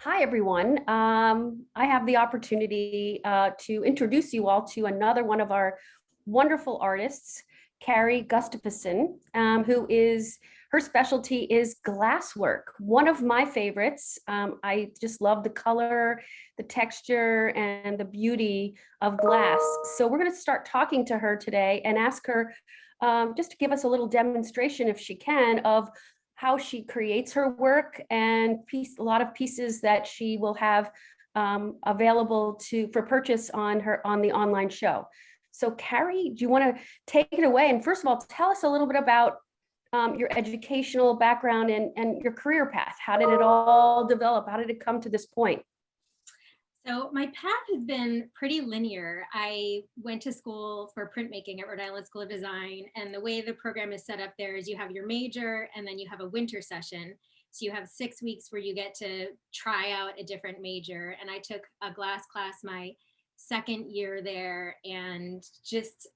Hi, everyone. I have the opportunity to introduce you all to another one of our wonderful artists, Carrie Gustafson, who is her specialty is glasswork. One of my favorites. I just love the color, the texture, and the beauty of glass. So we're going to start talking to her today and ask her just to give us a little demonstration, if she can, of how she creates her work and a lot of pieces that she will have available for purchase on the online show. So Carrie, do you want to take it away? And first of all, tell us a little bit about your educational background and your career path. How did it all develop? How did it come to this point? So my path has been pretty linear. I went to school for printmaking at Rhode Island School of Design, and the way the program is set up there is you have your major and then you have a winter session. So you have 6 weeks where you get to try out a different major. And I took a glass class my second year there, and just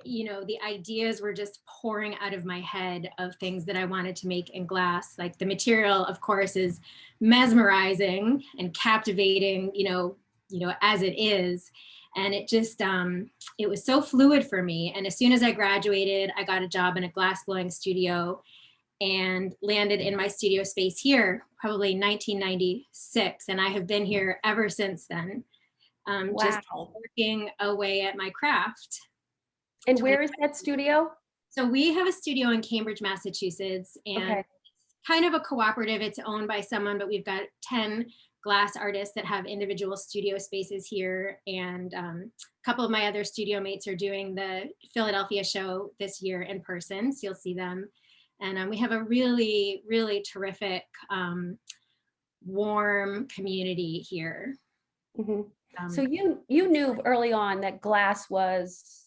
the ideas were just pouring out of my head of things that I wanted to make in glass. Like the material, of course, is mesmerizing and captivating, as it is. And it just, it was so fluid for me. And as soon as I graduated, I got a job in a glass blowing studio and landed in my studio space here, probably 1996. And I have been here ever since then, just Wow. working away at my craft. And where is that studio? So we have a studio in Cambridge, Massachusetts, and Okay. it's kind of a cooperative. It's owned by someone, but we've got 10 glass artists that have individual studio spaces here. And a couple of my other studio mates are doing the Philadelphia show this year in person, so you'll see them. And we have a really, really terrific, warm community here. Mhm. So Um, you knew early on that glass was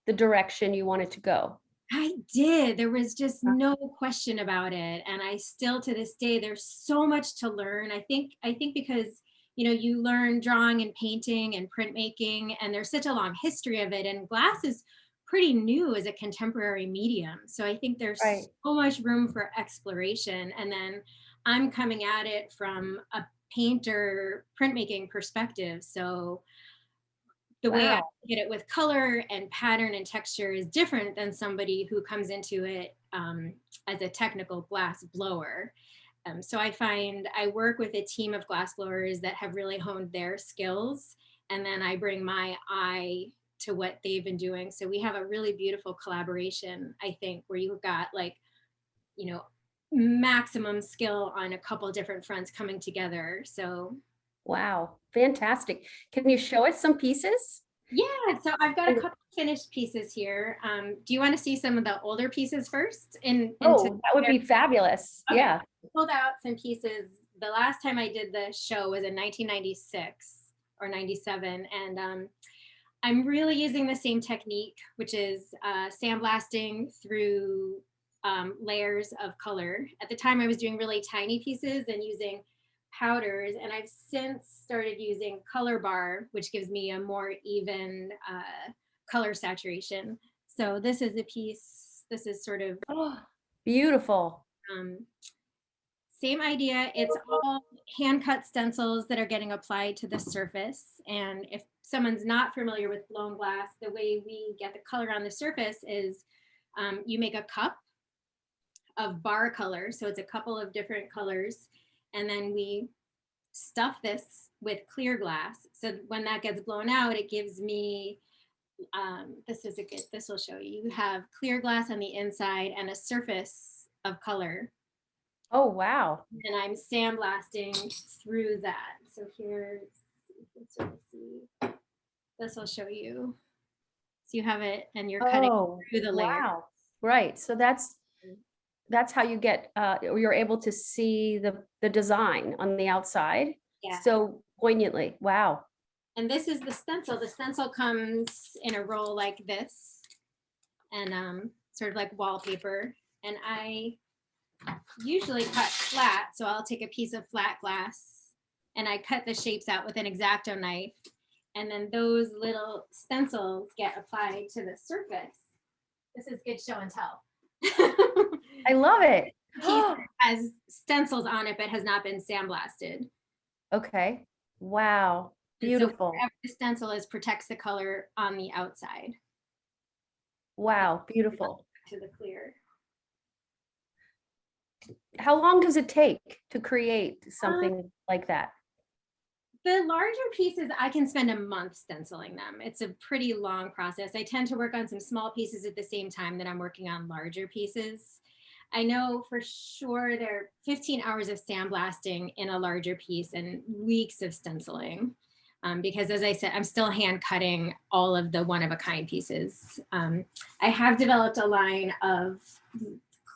the direction you wanted to go. I did. There was just no question about it. And I still to this day, there's so much to learn. I think because, you learn drawing and painting and printmaking, and there's such a long history of it. And glass is pretty new as a contemporary medium. So I think Right. there's so much room for exploration. And then I'm coming at it from a painter printmaking perspective. So the way I Wow. get it with color and pattern and texture is different than somebody who comes into it as a technical glass blower. So I find I work with a team of glass blowers that have really honed their skills, and then I bring my eye to what they've been doing. So we have a really beautiful collaboration, I think, where you've got you know, maximum skill on a couple different fronts coming together. So Wow. Fantastic. Can you show us some pieces? yeah, so I've got a couple finished pieces here. Do you want to see some of the older pieces first? Into Oh, that would be fabulous. okay, Yeah. I pulled out some pieces. The last time I did the show was in 1996 or 97, and I'm really using the same technique, which is sandblasting through layers of color. At the time, I was doing really tiny pieces and using powders, and I've since started using color bar, which gives me a more even color saturation. So this is a piece, this is sort of Oh, beautiful. um, same idea. It's all hand cut stencils that are getting applied to the surface. And if someone's not familiar with blown glass, the way we get the color on the surface is you make a cup of bar color. So it's a couple of different colors. And then we stuff this with clear glass. So when that gets blown out, it gives me, this will show you. You have clear glass on the inside and a surface of color. Oh, wow. And I'm sandblasting through that. So here's, you can sort of see, this will show you. So you have it and you're cutting Oh, through the layer. wow. Right. So that's how you get you're able to see the design on the outside Yeah. so poignantly. Wow. And this is the stencil. The stencil comes in a roll like this and sort of like wallpaper. And I usually cut flat. So I'll take a piece of flat glass and I cut the shapes out with an X-Acto knife. And then those little stencils get applied to the surface. This is good show and tell. I love it. Piece has stencils on it, but has not been sandblasted. Okay. Wow. And so Beautiful. whatever the stencil is protects the color on the outside. Wow. Beautiful. To the clear. How long does it take to create Uh, something like that? The larger pieces, I can spend a month stenciling them. It's a pretty long process. I tend to work on some small pieces at the same time that I'm working on larger pieces. I know for sure there are 15 hours of sandblasting in a larger piece and weeks of stenciling. Because as I said, I'm still hand cutting all of the one-of-a-kind pieces. I have developed a line of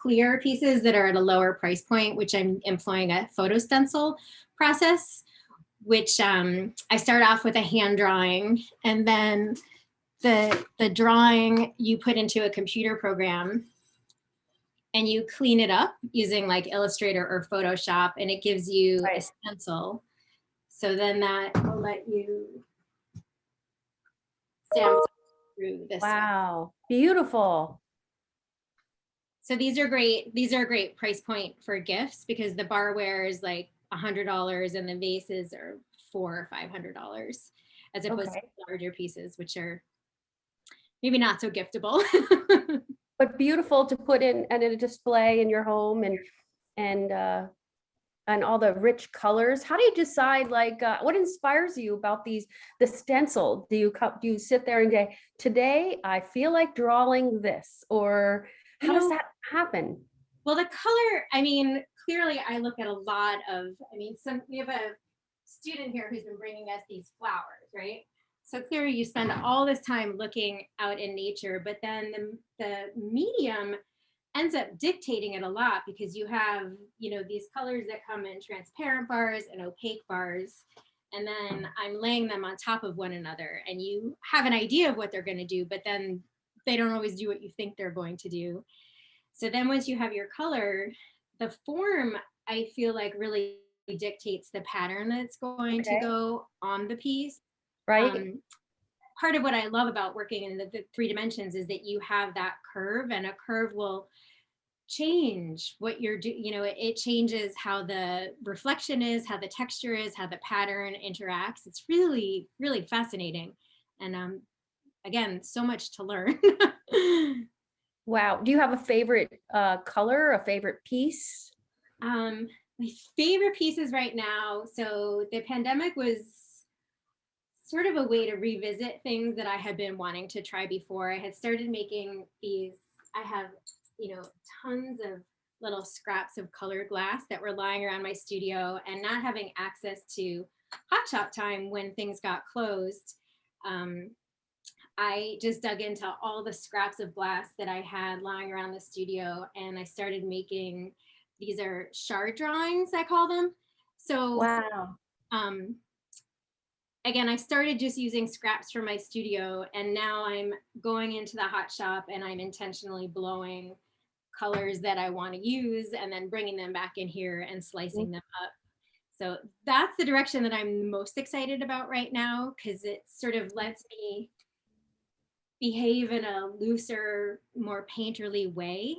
clear pieces that are at a lower price point, which I'm employing a photo stencil process, which I start off with a hand drawing, and then the drawing you put into a computer program and you clean it up using like Illustrator or Photoshop, and it gives you a Right. stencil. So then that will let you sample through this way. Wow. Beautiful. So these are great. These are a great price point for gifts because the barware is like $100 and the vases are $400 or $500, as opposed to Okay. larger pieces, which are maybe not so giftable. But beautiful to put in and in a display in your home, and and all the rich colors. How do you decide, like, what inspires you about the stencil? Do you sit there and say, today I feel like drawing this, or You how does know, that happen? well, the color, I mean, clearly I look at a lot of, I mean, we have a student here who's been bringing us these flowers, right? So clearly you spend all this time looking out in nature, but then the medium ends up dictating it a lot because you have, you know, these colors that come in transparent bars and opaque bars. And then I'm laying them on top of one another and you have an idea of what they're going to do, but then they don't always do what you think they're going to do. So then once you have your color, the form, I feel like really dictates the pattern that's going to Okay. go on the piece. Right. Um, Part of what I love about working in the 3 dimensions is that you have that curve, and a curve will change what you're doing. You know, it changes how the reflection is, how the texture is, how the pattern interacts. It's really, really fascinating. And again, so much to learn. Wow. Do you have a favorite color, a favorite piece? My favorite pieces right now. So the pandemic was sort of a way to revisit things that I had been wanting to try before. I had started making these, I have, you know, tons of little scraps of colored glass that were lying around my studio, and not having access to hot shop time when things got closed. Um, I just dug into all the scraps of glass that I had lying around the studio, and I started making, these are shard drawings, I call them. So Wow. um, again, I started just using scraps from my studio, and now I'm going into the hot shop and I'm intentionally blowing colors that I want to use and then bringing them back in here and slicing them up. So that's the direction that I'm most excited about right now, because it sort of lets me behave in a looser, more painterly way.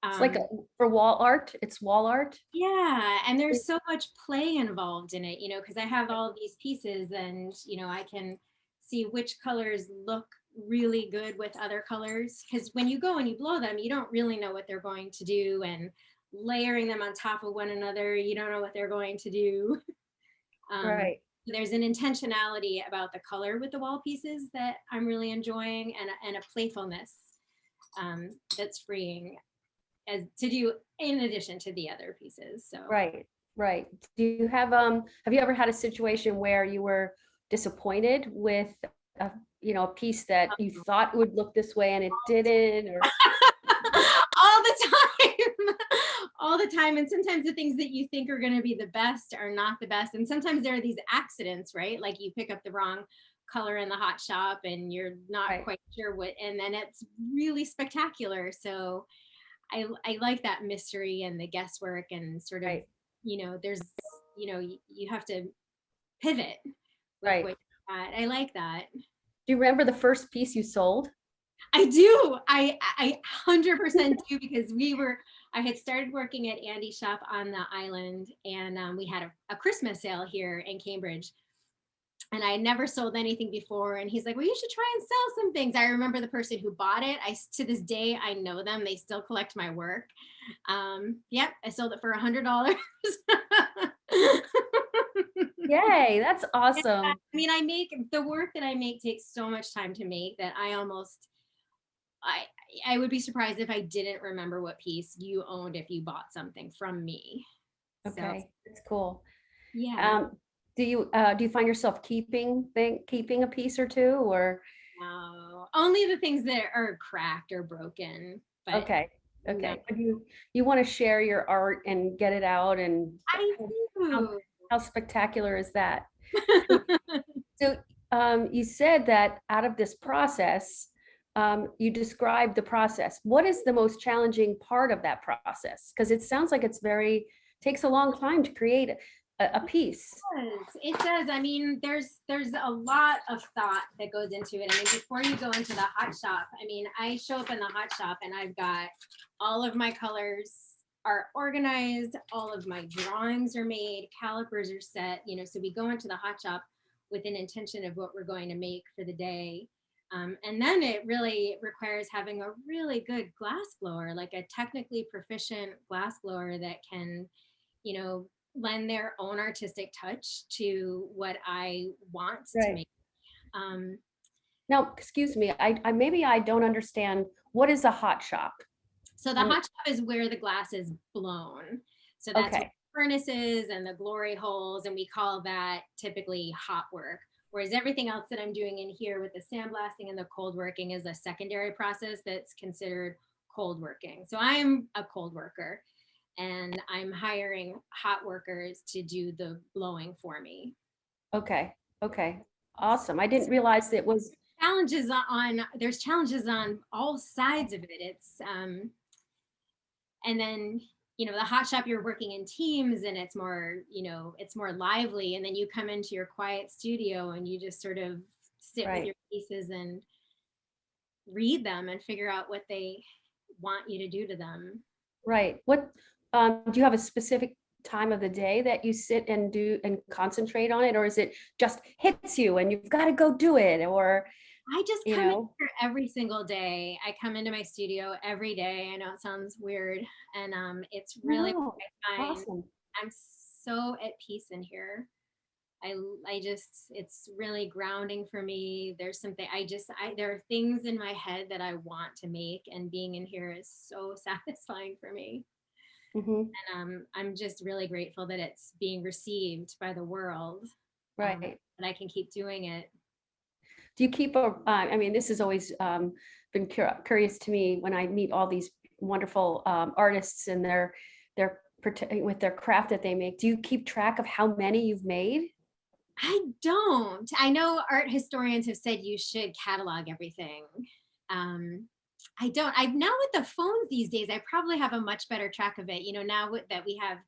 It's like Um, for wall art, it's wall art. Yeah, and there's so much play involved in it, you know, because I have all these pieces and, you know, I can see which colors look really good with other colors. Because when you go and you blow them, you don't really know what they're going to do. And layering them on top of one another, you don't know what they're going to do. Right. There's an intentionality about the color with the wall pieces that I'm really enjoying, and a playfulness that's freeing as to do in addition to the other pieces. So Right. Right. Do you have you ever had a situation where you were disappointed with a, a piece that you thought would look this way and it didn't, or all the time, all the time. And sometimes the things that you think are going to be the best are not the best. And sometimes there are these accidents, right? Like you pick up the wrong color in the hot shop and you're not right, quite sure what, and then it's really spectacular. So I like that mystery and the guesswork and sort of, right, you know, there's, you know, you have to pivot with right. what you're at. I like that. Do you remember the first piece you sold? I do. I 100% do, because I had started working at Andy's shop on the island, and we had a Christmas sale here in Cambridge, and I had never sold anything before. And he's like, well, you should try and sell some things. I remember the person who bought it. To this day, I know them. They still collect my work. Yep, I sold it for $100. Yay, that's Yeah, I awesome. mean, the work that I make takes so much time to make that I I would be surprised if I didn't remember what piece you owned if you bought something from me. So Okay, that's cool. yeah, Um, do you find yourself keeping a piece or two, or no, only the things that are cracked or broken, but okay, no, okay. But you want to share your art and get it out, and I how, do. how spectacular is that? So, so you said that out of this process, you described the process. What is the most challenging part of that process? Because it sounds like takes a long time to create a piece. It does. I mean, there's a lot of thought that goes into it. I mean, before you go into the hot shop, I mean, I show up in the hot shop and I've got all of my colors are organized, all of my drawings are made, calipers are set, so we go into the hot shop with an intention of what we're going to make for the day. And then it really requires having a really good glass blower, like a technically proficient glass blower that can, you know, lend their own artistic touch to what I want to Right. make. Um, Now, excuse me, I maybe I don't understand. What is a hot shop? so the I'm hot shop is where the glass is blown. So that's where okay. the furnaces and the glory holes, and we call that typically hot work. Whereas everything else that I'm doing in here with the sandblasting and the cold working is a secondary process that's considered cold working. So I'm a cold worker, and I'm hiring hot workers to do the blowing for me. Okay. Okay. Awesome. I didn't realize it was There's challenges on all sides of it. And then, the hot shop, you're working in teams, and it's more lively. And then you come into your quiet studio and you just sort of sit with right. your pieces and read them and figure out what they want you to do to them. Right. What do you have a specific time of the day that you sit and do and concentrate on it, or is it just hits you and you've got to go do it, or I just you come in know? here every single day. I come into my studio every day. I know it sounds weird, and it's really No. what I find. Awesome. I'm so at peace in here. I I just it's really grounding for me. There's something there are things in my head that I want to make, and being in here is so satisfying for me. Hmm. And I'm just really grateful that it's being received by the world, Right. that I can keep doing it. Do you keep I mean, this has always been curious to me when I meet all these wonderful artists and with their craft that they make. Do you keep track of how many you've made? I don't. I know art historians have said you should catalog everything. Um, I don't. I now with the phones these days, I probably have a much better track of it. Now that we have,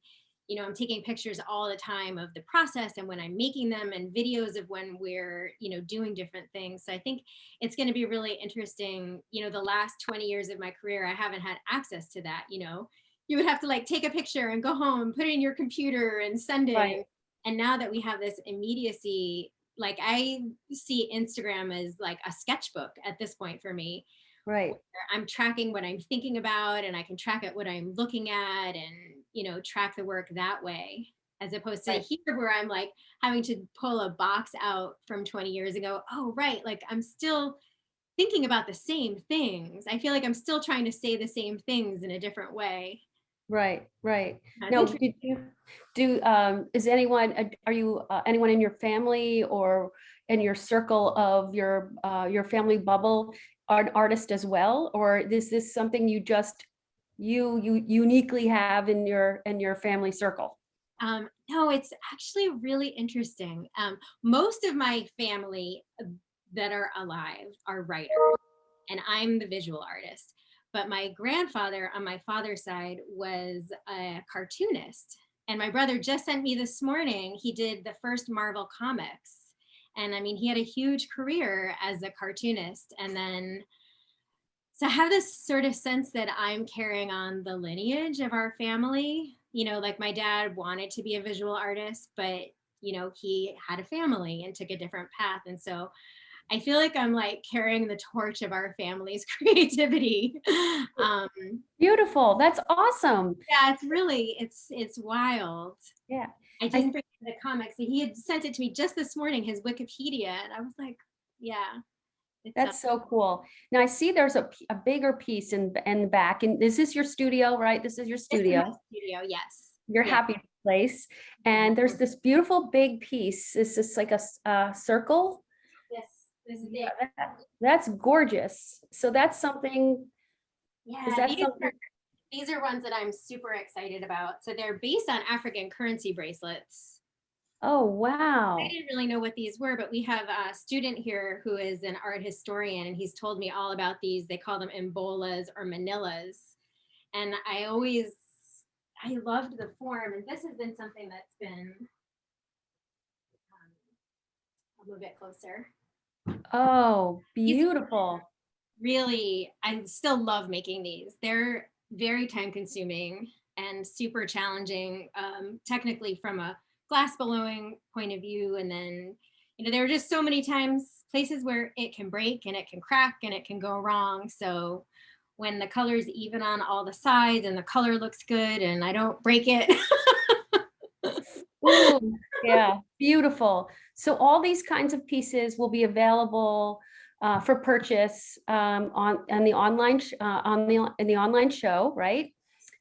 I'm taking pictures all the time of the process and when I'm making them, and videos of when we're, doing different things. So I think it's going to be really interesting. The last 20 years of my career, I haven't had access to that. You would have to like take a picture and go home, put it in your computer and send it. Right. And now that we have this immediacy, like I see Instagram as like a sketchbook at this point for me, Right. where I'm tracking what I'm thinking about, and I can track at what I'm looking at, and track the work that way, as opposed to Right. here where I'm like having to pull a box out from 20 years ago. Oh, right. Like I'm still thinking about the same things. I feel like I'm still trying to say the same things in a different way. Right. Right. That's Now, interesting. did you do is anyone are you anyone in your family or in your circle of your family bubble are an artist as well, or is this something you uniquely have in your family circle? No, it's actually really interesting. Most of my family that are alive are writers, and I'm the visual artist. But my grandfather on my father's side was a cartoonist. And my brother just sent me this morning, he did the first Marvel comics. And I mean, he had a huge career as a cartoonist. And then So I have this sort of sense that I'm carrying on the lineage of our family. You know, like my dad wanted to be a visual artist, but he had a family and took a different path. And so I feel like I'm like carrying the torch of our family's creativity. Um, Beautiful. That's awesome. yeah, it's wild. Yeah. I just I bring the comics. He had sent it to me just this morning, his Wikipedia, and I was like, yeah, it's That's so cool. Now I see there's a bigger piece in the back, and this is your studio, right? This is your This is my studio, studio, yes. your Yes. happy place. And there's this beautiful big piece. Is this like a circle? This is Yeah, it. that's gorgeous. So that's something, is Yeah, that something? these are ones that I'm super excited about. So they're based on African currency bracelets. Oh, I wow. didn't really know what these were, but we have a student here who is an art historian, and he's told me all about these. They call them embolas or manillas. And I loved the form. And this has been something that's been, I'll move it closer. Oh, These beautiful. really, I still love making these. They're very time consuming and super challenging, technically from a glass blowing point of view. And then, there are just so many times, places where it can break and it can crack and it can go wrong. So when the color's even on all the sides and the color looks good and I don't break it. Ooh, yeah, beautiful. So all these kinds of pieces will be available for purchase on the online in the online show, right?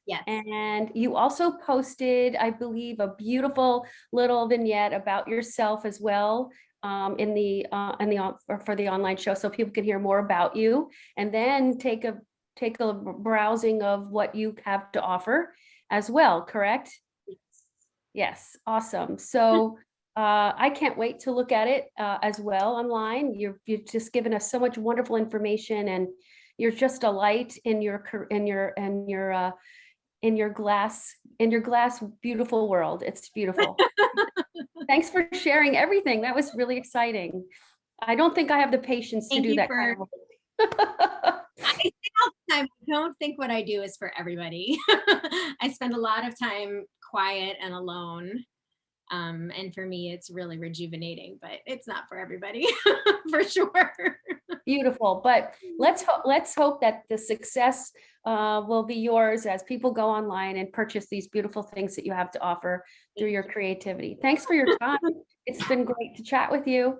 Yes. And you also posted, I believe, a beautiful little vignette about yourself as well for the online show, so people can hear more about you, and then take a browsing of what you have to offer as well. Correct? Yes, awesome. So I can't wait to look at it as well online. You've just given us so much wonderful information, and you're just a light in your glass beautiful world. It's beautiful. Thanks for sharing everything. That was really exciting. I don't think I have the patience to Thank do you that for, kind of. I say all the time, I don't think what I do is for everybody. I spend a lot of time quiet and alone. And for me, it's really rejuvenating, but it's not for everybody, for sure. Beautiful, but let's hope that the success will be yours as people go online and purchase these beautiful things that you have to offer through your creativity. Thanks for your time. It's been great to chat with you.